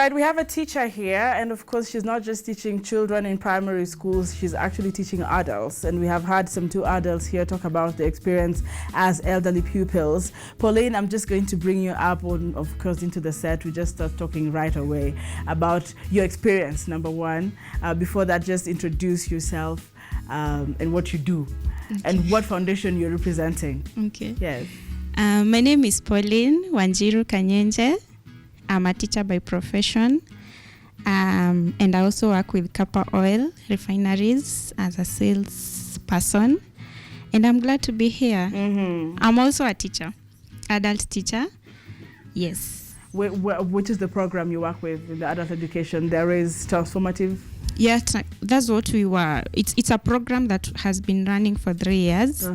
right, we have a teacher here, and of course she's not just teaching children in primary schools, she's actually teaching adults, and we have had some two adults here talk about the experience as elderly pupils. Pauline, I'm just going to bring you up on, of course, into the set. We just start talking right away about your experience, number one. Before that, just introduce yourself and what you do, and what foundation you're representing. Okay. Yes. My name is Pauline Wanjiru Kanyenje. I'm a teacher by profession, and I also work with Kappa Oil Refineries as a sales person, and I'm glad to be here. I'm also a teacher, adult teacher. Yes. Which is the program you work with in the adult education? There is transformative. Yeah, that's what we were. It's a program that has been running for 3 years.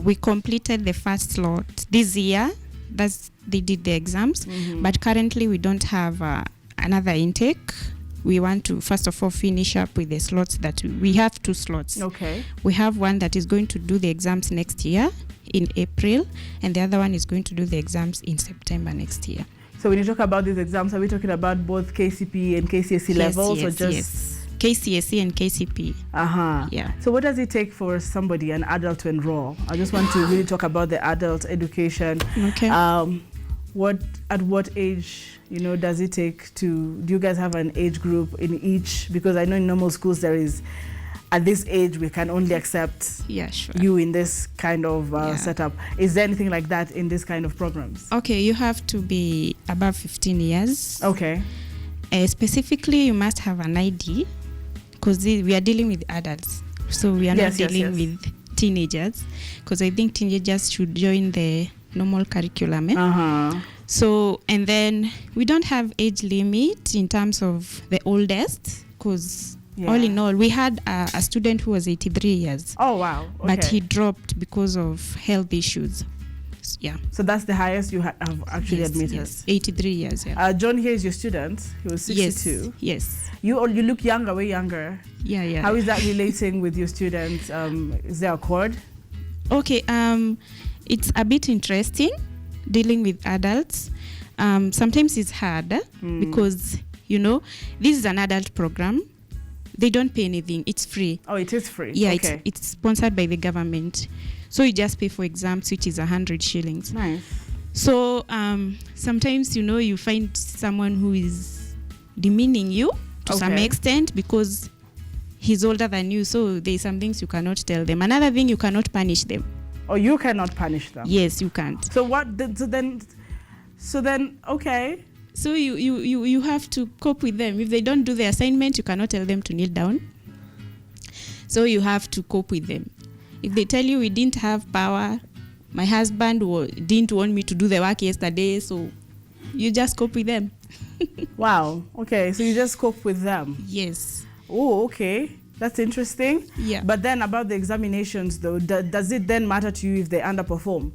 We completed the first slot this year. They did the exams, but currently we don't have another intake. We want to first of all finish up with the slots that we have 2 slots. Okay. We have one that is going to do the exams next year in April, and the other one is going to do the exams in September next year. So when you talk about these exams, are we talking about both KCP and KCSE levels, or just? Yes. KCSE and KCP. Yeah. So what does it take for somebody, an adult, to enroll? I just want to really talk about the adult education. Okay. At what age, does it take to? Do you guys have an age group in each? Because I know in normal schools there is, at this age we can only accept you in this kind of setup. Is there anything like that in this kind of programs? Okay, you have to be above 15 years. Okay. Specifically, you must have an ID, because we are dealing with adults, so we are not dealing with teenagers, because I think teenagers should join the normal curriculum. So, and then we don't have age limit in terms of the oldest, because all in all, we had a student who was 83 years. Oh, wow. Okay. But he dropped because of health issues. Yeah. So that's the highest you have actually admitted? Yes, 83 years, yeah. John here is your student. He was 62. Yes. You look younger, way younger. Yeah. How is that relating with your students? Is there a chord? Okay, it's a bit interesting dealing with adults. Sometimes it's hard because, this is an adult program. They don't pay anything. It's free. Oh, it is free? Yeah, okay. It's sponsored by the government. So you just pay for exams, which is 100 shillings. Nice. So sometimes, you find someone who is demeaning you to some extent because he's older than you. So there's some things you cannot tell them. Another thing, you cannot punish them. Oh, you cannot punish them? Yes, you can't. So what? So then, okay. So you have to cope with them. If they don't do the assignment, you cannot tell them to kneel down. So you have to cope with them. If they tell you we didn't have power, my husband didn't want me to do the work yesterday, so you just cope with them. Wow. Okay, so you just cope with them. Yes. Oh, okay. That's interesting. Yeah. But then about the examinations, though, does it then matter to you if they underperform?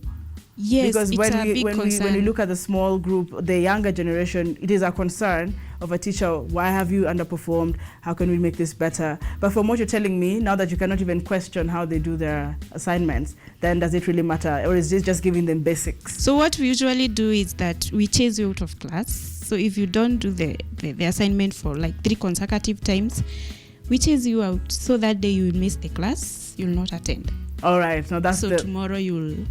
Yes, because it's a big concern. When we look at the small group, the younger generation, it is a concern of a teacher. Why have you underperformed? How can we make this better? But from what you're telling me, now that you cannot even question how they do their assignments, then does it really matter? Or is this just giving them basics? So what we usually do is that we chase you out of class. So if you don't do the assignment for like 3 consecutive times, we chase you out. So that day you will miss the class, you'll not attend. All right. Now that's tomorrow you'll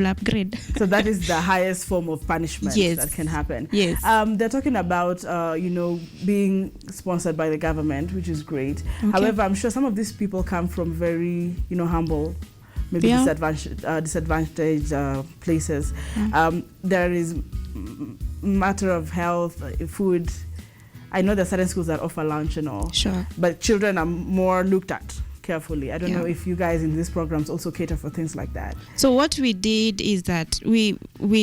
upgrade. So that is the highest form of punishment that can happen. Yes. They're talking about, being sponsored by the government, which is great. Okay. However, I'm sure some of these people come from very, humble, maybe disadvantaged places. There is matter of health, food. I know there are certain schools that offer lunch and all. Sure. But children are more looked at carefully. I don't know if you guys in these programs also cater for things like that. So what we did is that we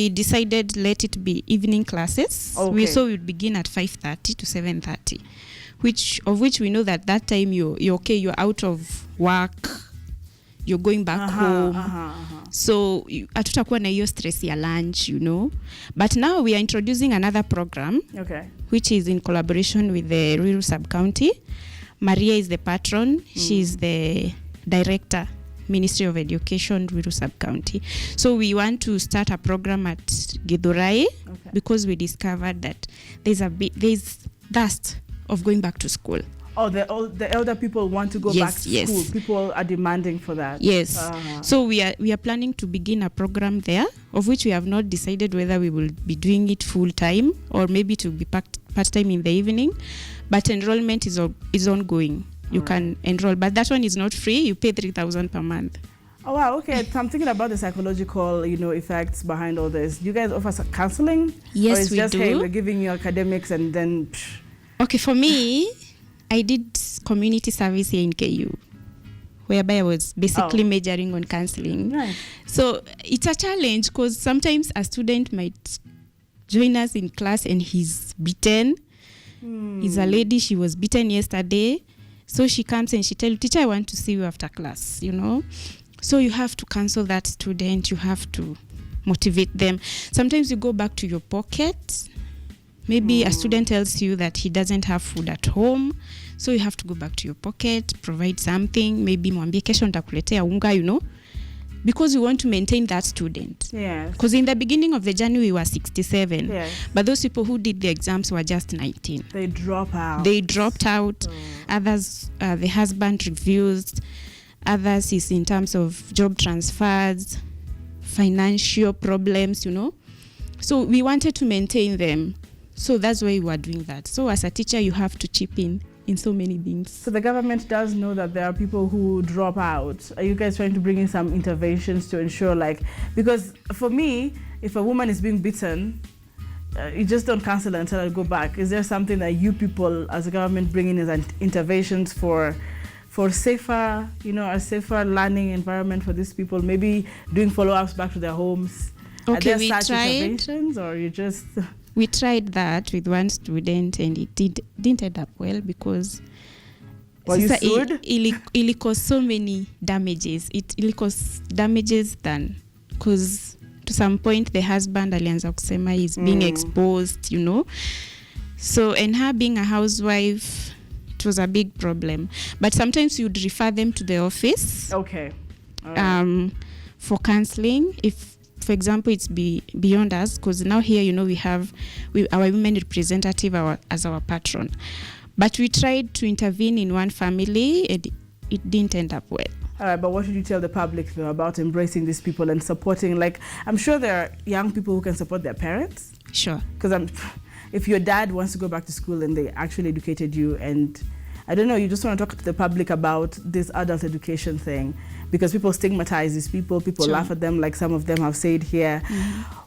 decided let it be evening classes. Okay. So we would begin at 5:30 to 7:30, which we know that time you're okay, you're out of work, you're going back home. So hatutakuwa na hiyo stress ya lunch, But now we are introducing another program, which is in collaboration with the Ruiru Sub-County. Maria is the patron. She's the director Ministry of Education, Ruiru Sub-County. So we want to start a program at Dorice because we discovered that there's dust of going back to school. Oh, the elder people want to go back to school. People are demanding for that. Yes. So we are planning to begin a program there, of which we have not decided whether we will be doing it full time or maybe to be part time in the evening. But enrollment is ongoing. You can enroll, but that one is not free. You pay 3,000 per month. Oh wow, okay. So I'm thinking about the psychological, effects behind all this. Do you guys offer counseling? Yes, or it's we just, do. Hey, we're giving you academics and then. Psh. Okay, for me, I did community service here in KU, whereby I was basically majoring on counseling. Right. So it's a challenge because sometimes a student might join us in class and he's beaten. He's a lady, she was beaten yesterday. So she comes and she tells teacher, I want to see you after class, So you have to counsel that student, you have to motivate them. Sometimes you go back to your pocket. Maybe a student tells you that he doesn't have food at home. So you have to go back to your pocket, provide something. Maybe mwambie kesho nitakuletea unga, because you want to maintain that student. Yes. Because in the beginning of the journey, we were 67. Yes. But those people who did the exams were just 19. They dropped out. Others, the husband refused. Others is in terms of job transfers, financial problems, So we wanted to maintain them. So that's why we were doing that. So as a teacher, you have to chip in so many things. So the government does know that there are people who drop out. Are you guys trying to bring in some interventions to ensure, because for me, if a woman is being beaten, you just don't cancel her until I go back. Is there something that you people as a government bring in as interventions for safer, a safer learning environment for these people? Maybe doing follow-ups back to their homes. Okay, are there we such tried. Interventions, or you just? We tried that with one student and it didn't end up well because you sued? It caused so many damages. It caused damages than, because to some point the husband alianza kusema is being exposed, So, and her being a housewife, it was a big problem. But sometimes you'd refer them to the office. Okay. Right. For counseling, if, for example, it's beyond us, because now here, we have our women representative as our patron. But we tried to intervene in one family, and it didn't end up well. All right, but what should you tell the public, though, about embracing these people and supporting? I'm sure there are young people who can support their parents. Sure. Because if your dad wants to go back to school and they actually educated you, and I don't know, you just want to talk to the public about this adult education thing, because people stigmatize these people Sure. laugh at them, like some of them have said here.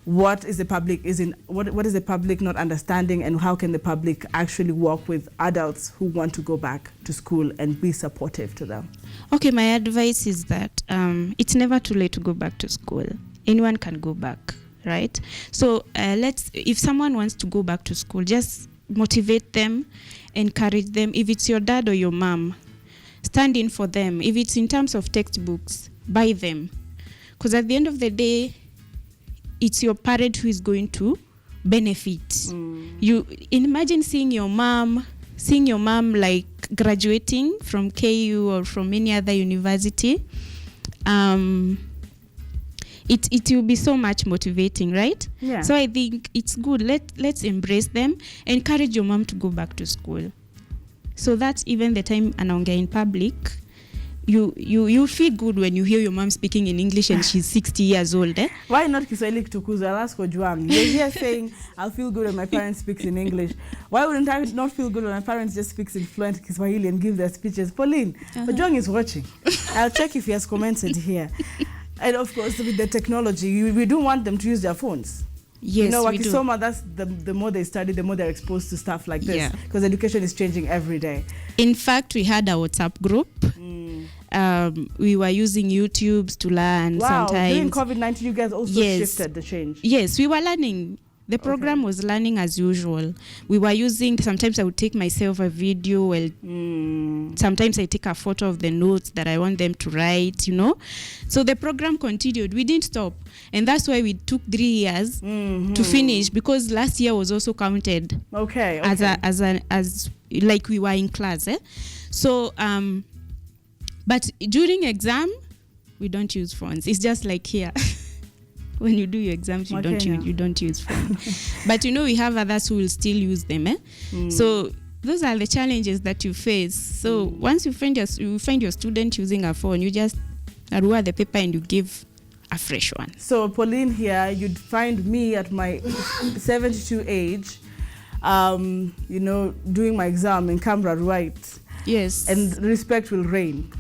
What is the public what is the public not understanding, and how can the public actually work with adults who want to go back to school and be supportive to them? Okay, my advice is that it's never too late to go back to school. Anyone can go back, right? So if someone wants to go back to school, just motivate them, encourage them. If it's your dad or your mom, stand in for them. If it's in terms of textbooks, buy them. Because at the end of the day, it's your parent who is going to benefit. You imagine seeing your mom graduating from KU or from any other university. It will be so much motivating, right? Yeah. So I think it's good. Let's embrace them. Encourage your mom to go back to school. So that even the time anaongea in public, you feel good when you hear your mom speaking in English and she's 60 years old. Why not Kiswahili kutukuza? I'll ask Juang. You're here saying, I'll feel good when my parents speak in English. Why wouldn't I not feel good when my parents just speak in fluent Kiswahili and give their speeches? Pauline, Juang is watching. I'll check if he has commented here. And of course, with the technology, we do want them to use their phones. Yes, we do. Wakisoma, that's the more they study, the more they're exposed to stuff like this. Yeah. Because education is changing every day. In fact, we had a WhatsApp group. We were using YouTubes to learn sometimes. During COVID-19, you guys also shifted the change. Yes, we were learning. The program was learning as usual. We were using, sometimes I would take myself a video, sometimes I take a photo of the notes that I want them to write, So the program continued. We didn't stop. And that's why we took 3 years to finish, because last year was also counted. Okay. As like we were in class. So, but during exam, we don't use phones. It's just like here. When you do your exams, you don't use phones. But we have others who will still use them. So those are the challenges that you face. So once you find your student using a phone, you just reward the paper and you give a fresh one. So Pauline here, you'd find me at my 72 age, doing my exam in camera right. Yes. And respect will reign.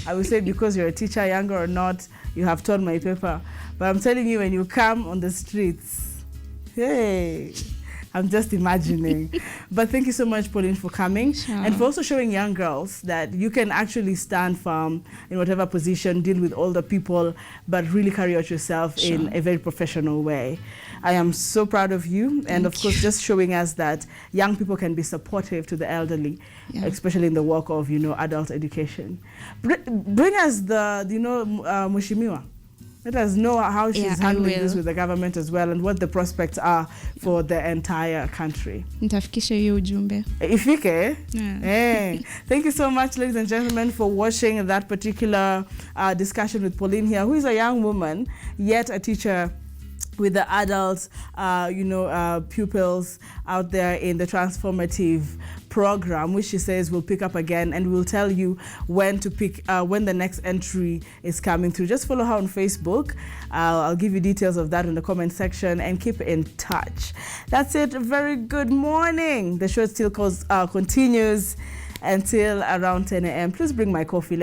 I will say, because you're a teacher, younger or not, you have torn my paper. But I'm telling you, when you come on the streets, hey, I'm just imagining. But thank you so much, Pauline, for coming. Sure. And for also showing young girls that you can actually stand firm in whatever position, deal with older people, but really carry out yourself in a very professional way. I am so proud of you. And of course, just showing us that young people can be supportive to the elderly, especially in the work of, adult education. Bring us the, Mheshimiwa. Let us know how she's handling this with the government as well, and what the prospects are for the entire country. Nitafikisha hiyo ujumbe. Ifike. Hey. Thank you so much, ladies and gentlemen, for watching that particular discussion with Pauline here, who is a young woman, yet a teacher with the adults, pupils out there in the transformative program, which she says will pick up again, and we'll tell you when to pick, when the next entry is coming through. Just follow her on Facebook. I'll give you details of that in the comment section, and keep in touch. That's it. Very good morning. The show still continues until around 10 a.m. Please bring my coffee later.